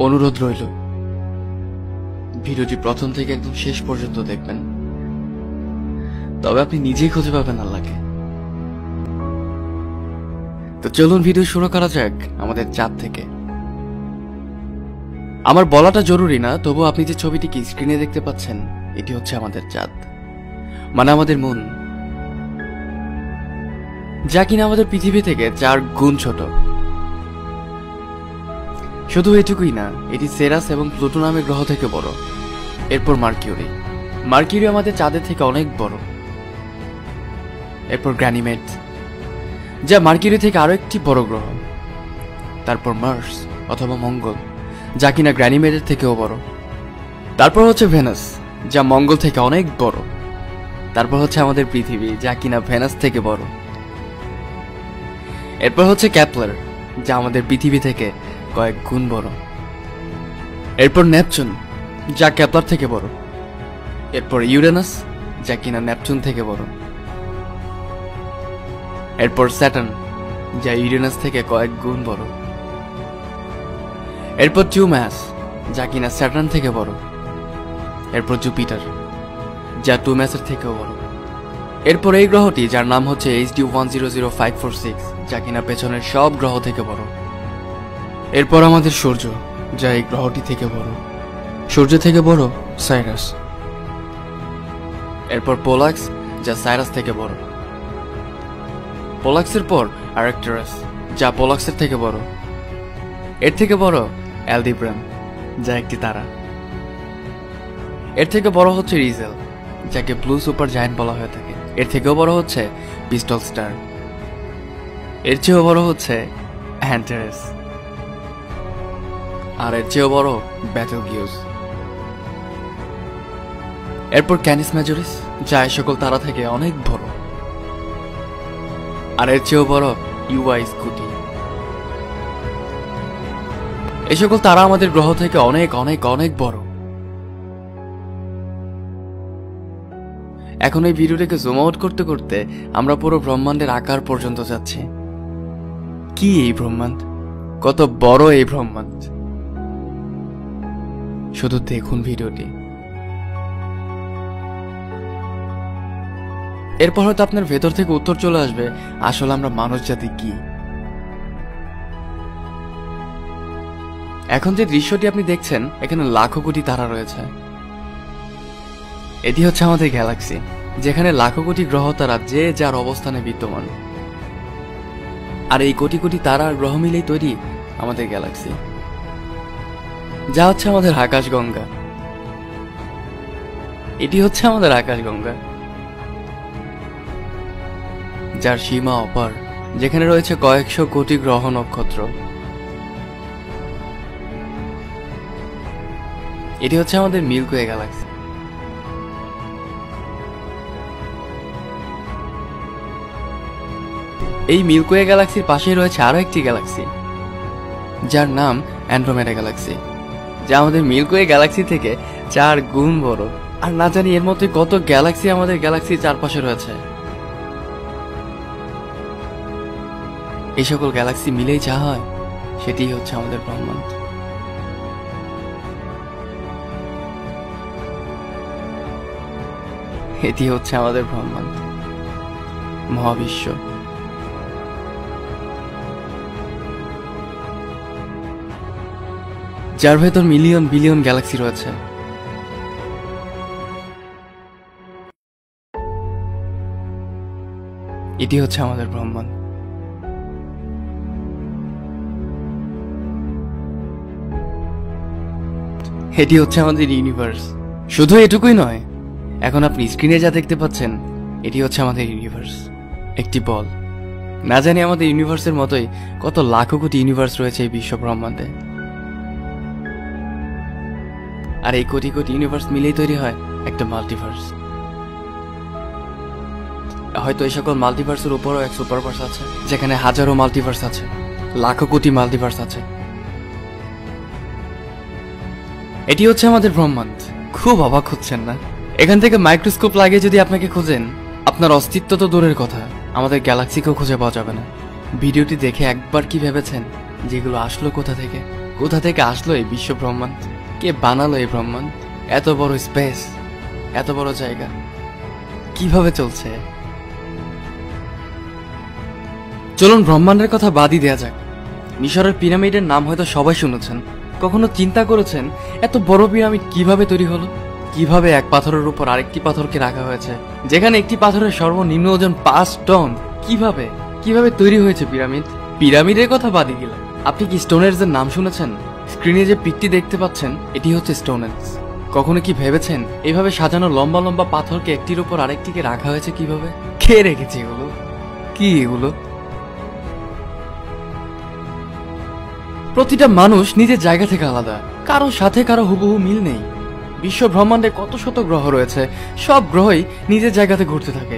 অনুরোধ রইল ভিডিওটি প্রথম থেকে একদম শেষ পর্যন্ত দেখবেন, তবে আপনি নিজেই খুঁজে পাবেন আল্লাহকে। তো চলুন ভিডিও শুরু করা যাক আমাদের চাঁদ থেকে। আমার বলাটা জরুরি না, তবু আপনি যে ছবিটিকে স্ক্রিনে দেখতে পাচ্ছেন এটি হচ্ছে আমাদের চাঁদ, মানে আমাদের মন, যা কিনা আমাদের পৃথিবী থেকে 4 গুণ ছোট। শুধু এটুকুই না, এটি সেরাস এবং প্লুটো নামের গ্রহ থেকে বড়। এরপর মার্কিউরি আমাদের চাঁদের থেকে অনেক বড়। এরপর গ্যানিমেড, যা মার্কিউরি থেকে আরো একটি বড় গ্রহ। তারপর মার্স অথবা মঙ্গল, যা কিনা গ্যানিমেডের থেকেও বড়। তারপর হচ্ছে ভেনাস, যা মঙ্গল থেকে অনেক বড়। তারপর হচ্ছে আমাদের পৃথিবী, যা কিনা ভেনাস থেকে বড়। এরপর হচ্ছে ক্যাপলার, যা আমাদের পৃথিবী থেকে কয়েক গুণ বড়। এরপর নেপচুন, যা ক্যাপলার থেকে বড়। এরপর ইউরেনাস, যা কিনা নেপচুন থেকে বড়। এরপর স্যাটার্ন, যা ইউরেনাস থেকে কয়েক গুণ বড়। এরপর টিউম্যাস, যা কিনা স্যাটার্ন থেকে বড়। এরপর জুপিটার, যা টিউম্যাসের থেকেও বড়। এরপর এই গ্রহটি, যার নাম হচ্ছে HD 100546, যা কিনা পেছনের সব গ্রহ থেকে বড়। এরপর আমাদের সূর্য, যা এই গ্রহটি থেকে বড়। সূর্য থেকে বড় সাইরাস। এরপর পোলাক্স, যা সাইরাস থেকে বড়। পোলাক্সের পর আরেকটারাস, যা পোলাক্সের থেকে বড়। এর থেকে বড় অ্যালডিব্রাম, যা একটি তারা। এর থেকে বড় হচ্ছে রিজেল, যাকে ব্লু সুপার জায়ান্ট বলা হয়ে থাকে। এর থেকেও বড় হচ্ছে পিস্টল স্টার। এর চেয়েও বড় হচ্ছে অ্যান্টারেস। আর এর চেয়েও বড় ব্যাটেলগিউস। এরপর ক্যানিস মেজরিস, যা এই সকল তারা থেকে অনেক বড়। আর এর চেয়েও বড় ইউআই স্কুটি। এই সকল তারা আমাদের গ্রহ থেকে অনেক অনেক অনেক বড়। এখন এই ভিডিওটাকে জুম আউট করতে করতে আমরা পুরো ব্রহ্মাণ্ডের আকার পর্যন্ত যাচ্ছি। কি এই ব্রহ্মাণ্ড, কত বড় এই ব্রহ্মাণ্ড, শুধু দেখুন ভিডিওটি। এরপর হয়তো আপনার ভেতর থেকে উত্তর চলে আসবে, আসলে আমরা মানুষ জাতি কি। এখন যে দৃশ্যটি আপনি দেখছেন, এখানে লাখো কোটি তারা রয়েছে। এটি হচ্ছে আমাদের গ্যালাক্সি, যেখানে লাখো কোটি গ্রহ তারা যে যার অবস্থানে বিদ্যমান। আর এই কোটি কোটি তারা আর গ্রহ মিলেই তৈরি আমাদের গ্যালাক্সি, যা হচ্ছে আমাদের আকাশগঙ্গা। এটি হচ্ছে আমাদের আকাশগঙ্গা, যার সীমা অপার, যেখানে রয়েছে কয়েকশো কোটি গ্রহ নক্ষত্র। এটি হচ্ছে আমাদের মিল্কওয়ে গ্যালাক্সি। এই মিল্কওয়ে গ্যালাক্সির পাশেই রয়েছে আরো একটি গ্যালাক্সি, যার নাম অ্যান্ড্রোমেডা গ্যালাক্সি, যা আমাদের মিল্কওয়ে গ্যালাক্সি থেকে 4 গুণ বড়। আর না জানি এর মধ্যে কত গ্যালাক্সি আমাদের গ্যালাক্সির চারপাশে রয়েছে। এই সকল গ্যালাক্সি মিলেই যা হয়, সেটি হচ্ছে আমাদের ব্রহ্মাণ্ড। এটি হচ্ছে আমাদের ব্রহ্মাণ্ড, মহাবিশ্ব। যার ভেতর মিলিয়ন বিলিয়ন গ্যালাক্সি রয়েছে। এটি হচ্ছে আমাদের ব্রহ্মাণ্ড। এটি হচ্ছে আমাদের ইউনিভার্স। শুধু এটুকুই নয়, এখন আপনি স্ক্রিনে যা দেখতে পাচ্ছেন, এটি হচ্ছে আমাদের ইউনিভার্স, একটি বল। না জানি আমাদের ইউনিভার্সের মতোই কত লাখো কোটি ইউনিভার্স রয়েছে এই বিশ্ব ব্রহ্মাণ্ডে। আর এই কোটি কোটি ইউনিভার্স মিলেই তৈরি হয় একটা মাল্টিভার্স। হয়তো এই সকল মাল্টিভার্সের উপরও এক সুপারভার্স আছে, যেখানে হাজারো মাল্টিভার্স আছে, লাখো কোটি মাল্টিভার্স আছে। এটি হচ্ছে আমাদের ব্রহ্মাণ্ড। খুব অবাক হচ্ছেন না? এখান থেকে মাইক্রোস্কোপ লাগিয়ে যদি আপনাকে খোঁজেন, আপনার অস্তিত্ব তো দূরের কথা, আমাদের গ্যালাক্সিকেও খুঁজে পাওয়া যাবে না। ভিডিওটি দেখে একবার কি ভেবেছেন যেগুলো আসলো কোথা থেকে, কোথা থেকে আসলো এই বিশ্ব ব্রহ্মাণ্ড? কে বানালো এই ব্রহ্মাণ্ড? এত বড় স্পেস, এত বড় জায়গা কিভাবে চলছে? চলুন ব্রহ্মাণ্ডের কথা বাদই দেয়া যাক। মিশরের পিরামিডের নাম হয়তো সবাই শুনেছেন। কখনো চিন্তা করেছেন এত বড় পিরামিড কিভাবে তৈরি হলো? কিভাবে এক পাথরের উপর আরেকটি পাথরকে রাখা হয়েছে, যেখানে একটি পাথরের সর্বনিম্ন ওজন 5 টন? কিভাবে কিভাবে তৈরি হয়েছে পিরামিড? পিরামিডের কথা বাদই দিলাম, আপনি কি স্টোনহেঞ্জের নাম শুনেছেন? স্ক্রিনে যে পিকটি দেখতে পাচ্ছেন এটি হচ্ছে স্টোনহেঞ্জ। কখনো কি ভেবেছেন এইভাবে সাজানো লম্বা লম্বা পাথরকে একটির উপর আরেকটিকে রাখা হয়েছে কিভাবে? কে রেখেছে এগুলো? কি এগুলো? প্রতিটা মানুষ নিজের জায়গা থেকে আলাদা, কারো সাথে কারো হুবহু মিল নেই। বিশ্ব ব্রহ্মাণ্ডে কত শত গ্রহ রয়েছে, সব গ্রহই নিজের জায়গাতে ঘুরতে থাকে।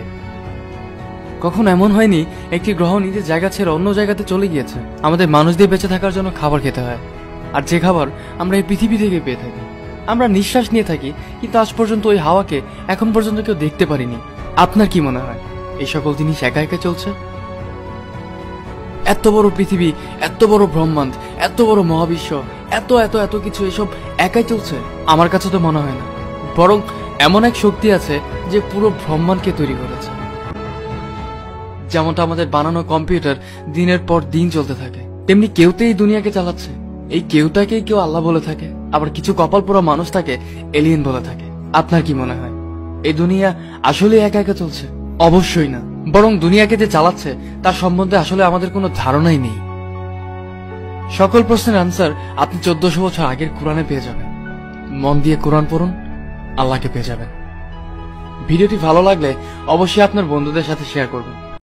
কখন এমন হয়নি একটি গ্রহ নিজের জায়গা ছেড়ে অন্য জায়গাতে চলে গিয়েছে? আমাদের মানুষদের বেঁচে থাকার জন্য খাবার খেতে হয়, আর যে খাবার আমরা এই পৃথিবী থেকে পেয়ে থাকি। আমরা নিঃশ্বাস নিয়ে থাকি, কিন্তু আজ পর্যন্ত ওই হাওয়াকে এখন পর্যন্ত কেউ দেখতে পারিনি। আপনার কি মনে হয় এই সকল জিনিস একা একা চলছে? এত বড় পৃথিবী, এত বড় ব্রহ্মাণ্ড, এত বড় মহাবিশ্ব, এত এত এত কিছু, এসব একাই চলছে? আমার কাছে তো মনে হয় না। বরং এমন এক শক্তি আছে যে পুরো ব্রহ্মাণ্ডকে তৈরি করেছে। যেমনটা আমাদের বানানো কম্পিউটার দিনের পর দিন চলতে থাকে, তেমনি কেউতে এই দুনিয়াকে চালাচ্ছে। এই কেউটাকেই কেউ আল্লাহ বলে থাকে, আবার কিছু কপাল পোড়া মানুষ তাকে এলিয়েন বলে থাকে। আপনার কি মনে হয় এই দুনিয়া আসলে একা একা চলছে? অবশ্যই না, বরং দুনিয়াকে যে চালাচ্ছে তার সম্বন্ধে আসলে আমাদের কোনো ধারণাই নেই। সকল প্রশ্নের আনসার আপনি 1400 বছর আগের কোরআনে পেয়ে যাবেন। মন দিয়ে কোরআন পড়ুন, আল্লাহকে পেয়ে যাবেন। ভিডিওটি ভালো লাগলে অবশ্যই আপনার বন্ধুদের সাথে শেয়ার করবেন।